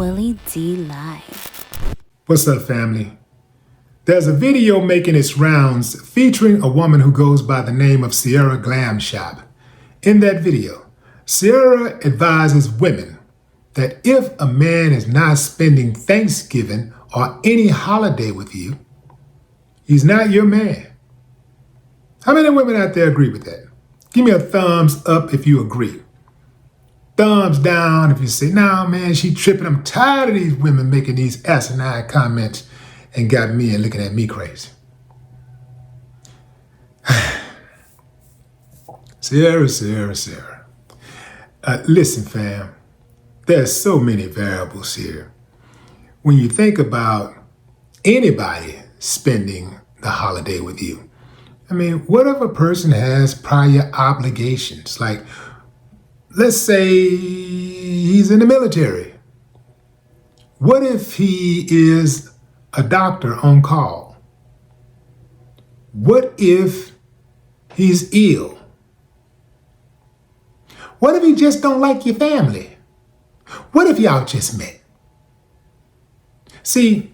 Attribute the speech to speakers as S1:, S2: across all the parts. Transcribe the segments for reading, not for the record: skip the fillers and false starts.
S1: Willie D Live.
S2: What's up, family? There's a video making its rounds featuring a woman who goes by the name of Sierra Glam Shop. In that video, Sierra advises women that if a man is not spending Thanksgiving or any holiday with you, he's not your man. How many women out there agree with that? Give me a thumbs up if you agree. Thumbs down if you say, nah, man, she tripping. I'm tired of these women making these asinine comments and got me and looking at me crazy. Sierra. Listen, fam, there's so many variables here. When you think about anybody spending the holiday with you, I mean, what if a person has prior obligations? Like, let's say he's in the military. What if he is a doctor on call? What if he's ill? What if he just don't like your family? What if y'all just met? See,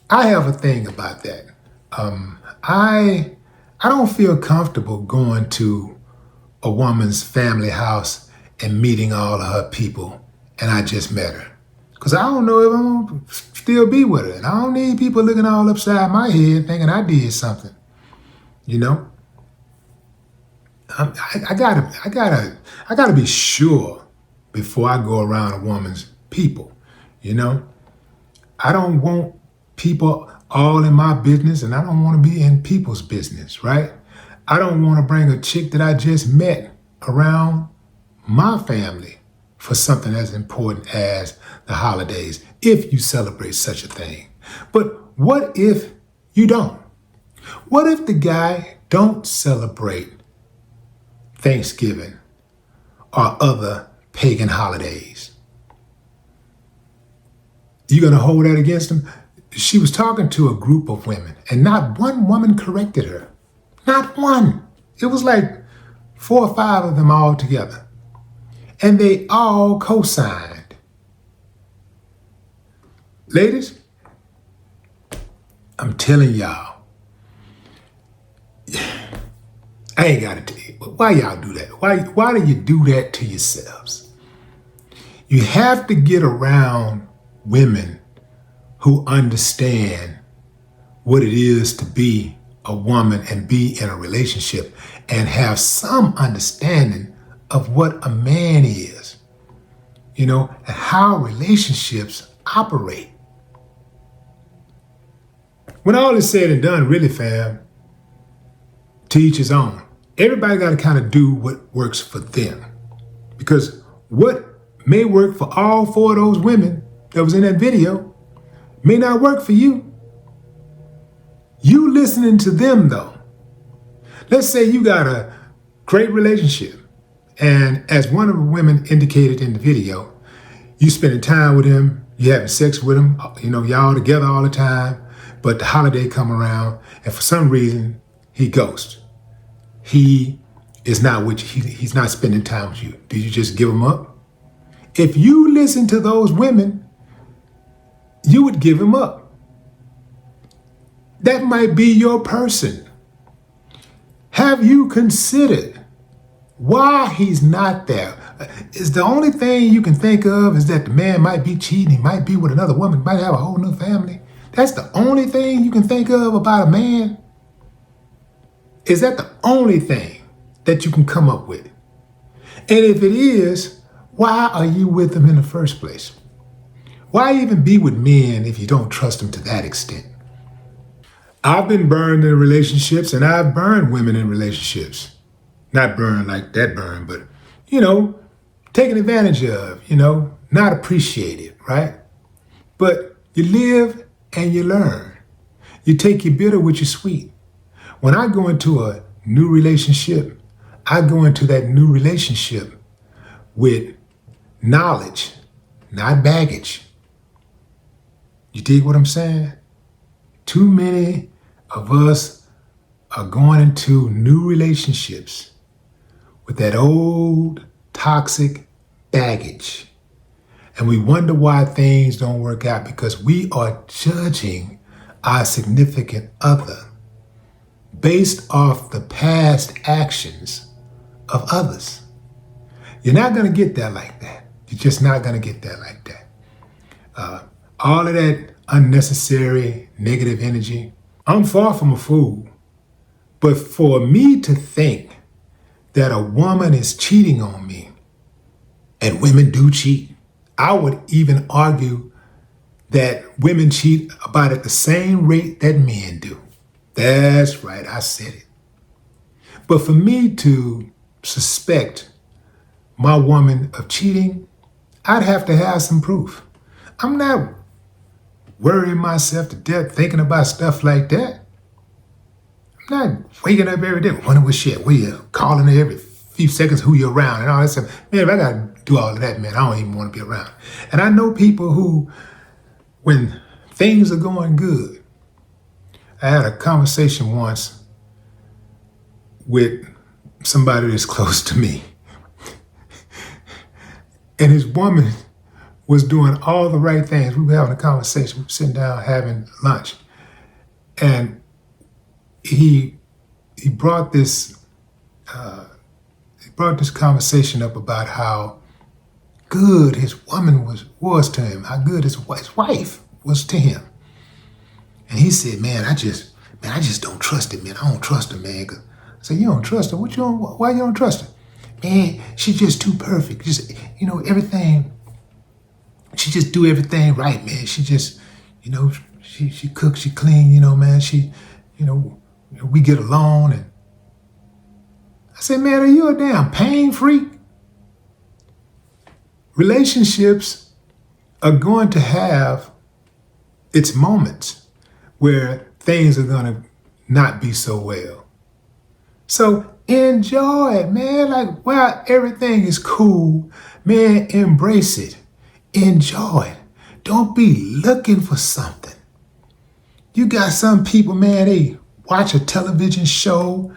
S2: I have a thing about that. I don't feel comfortable going to a woman's family house and meeting all of her people, and I just met her. Because I don't know if I'm going to still be with her. And I don't need people looking all upside my head thinking I did something. You know? I gotta be sure before I go around a woman's people. You know? I don't want people all in my business, and I don't want to be in people's business, right? I don't want to bring a chick that I just met around my family for something as important as the holidays, if you celebrate such a thing. But what if you don't? What if the guy don't celebrate Thanksgiving or other pagan holidays? You gonna hold that against him? She was talking to a group of women, and not one woman corrected her. Not one. It was like 4 or 5 of them all together. And they all co-signed. Ladies, I'm telling y'all, I ain't got to tell you, but why y'all do that? Why do you do that to yourselves? You have to get around women who understand what it is to be a woman and be in a relationship and have some understanding of what a man is, you know, and how relationships operate. When all is said and done, really, fam, to each his own. Everybody got to kind of do what works for them. Because what may work for all 4 of those women that was in that video may not work for you. You listening to them, though. Let's say you got a great relationship. And as one of the women indicated in the video, you spending time with him, you having sex with him, you know, y'all together all the time, but the holiday come around, and for some reason, he ghosts. He is not with you. He's not spending time with you. Did you just give him up? If you listen to those women, you would give him up. That might be your person. Have you considered why he's not there? Is the only thing you can think of is that the man might be cheating, he might be with another woman, might have a whole new family? That's the only thing you can think of about a man? Is that the only thing that you can come up with? And if it is, why are you with him in the first place? Why even be with men if you don't trust them to that extent? I've been burned in relationships, and I've burned women in relationships. Not burned like that burn, but, you know, taken advantage of, you know, not appreciated, right? But you live and you learn. You take your bitter with your sweet. When I go into a new relationship, I go into that new relationship with knowledge, not baggage. You dig what I'm saying? Too many of us are going into new relationships with that old toxic baggage. And we wonder why things don't work out because we are judging our significant other based off the past actions of others. You're not going to get that like that. You're just not going to get that like that. All of that unnecessary negative energy. I'm far from a fool. But for me to think that a woman is cheating on me, and women do cheat, I would even argue that women cheat about at the same rate that men do. That's right, I said it. But for me to suspect my woman of cheating, I'd have to have some proof. I'm not worrying myself to death thinking about stuff like that. I'm not waking up every day wondering what shit, where you calling her every few seconds who you're around and all that stuff. Man, if I gotta do all of that, man, I don't even want to be around. And I know people who, when things are going good, I had a conversation once with somebody that's close to me. And his woman was doing all the right things. We were having a conversation. We were sitting down having lunch. And he brought this conversation up about how good his woman was to him, how good his wife was to him. And he said, man, I just don't trust it, man. I don't trust her, man. I said, you don't trust her? Why you don't trust her? Man, she's just too perfect. Just, everything. She just do everything right, man. She just, she cooks, she clean, man. She, we get along. And I said, man, are you a damn pain freak? Relationships are going to have its moments where things are going to not be so well. So enjoy it, man. Like, while everything is cool, man, embrace it. Enjoy it. Don't be looking for something. You got some people, man, they watch a television show,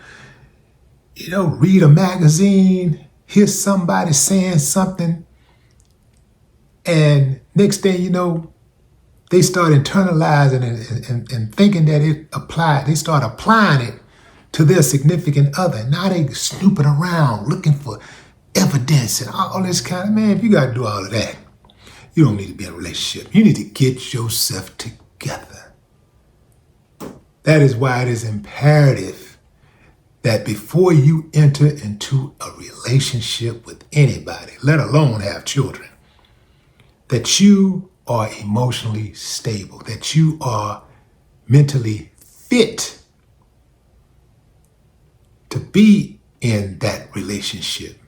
S2: read a magazine, hear somebody saying something, and next thing you know, they start internalizing it and thinking that it applied. They start applying it to their significant other. Now they snooping around looking for evidence and all this kind of, man, if you got to do all of that, you don't need to be in a relationship. You need to get yourself together. That is why it is imperative that before you enter into a relationship with anybody, let alone have children, that you are emotionally stable, that you are mentally fit to be in that relationship,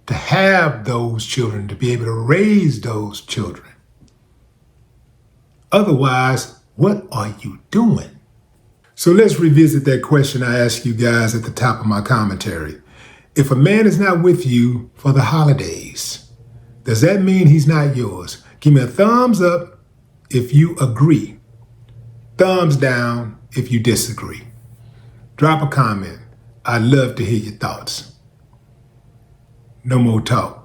S2: to have those children, to be able to raise those children. Otherwise, what are you doing? So let's revisit that question I asked you guys at the top of my commentary. If a man is not with you for the holidays, does that mean he's not yours? Give me a thumbs up if you agree. Thumbs down if you disagree. Drop a comment. I'd love to hear your thoughts. No more talk.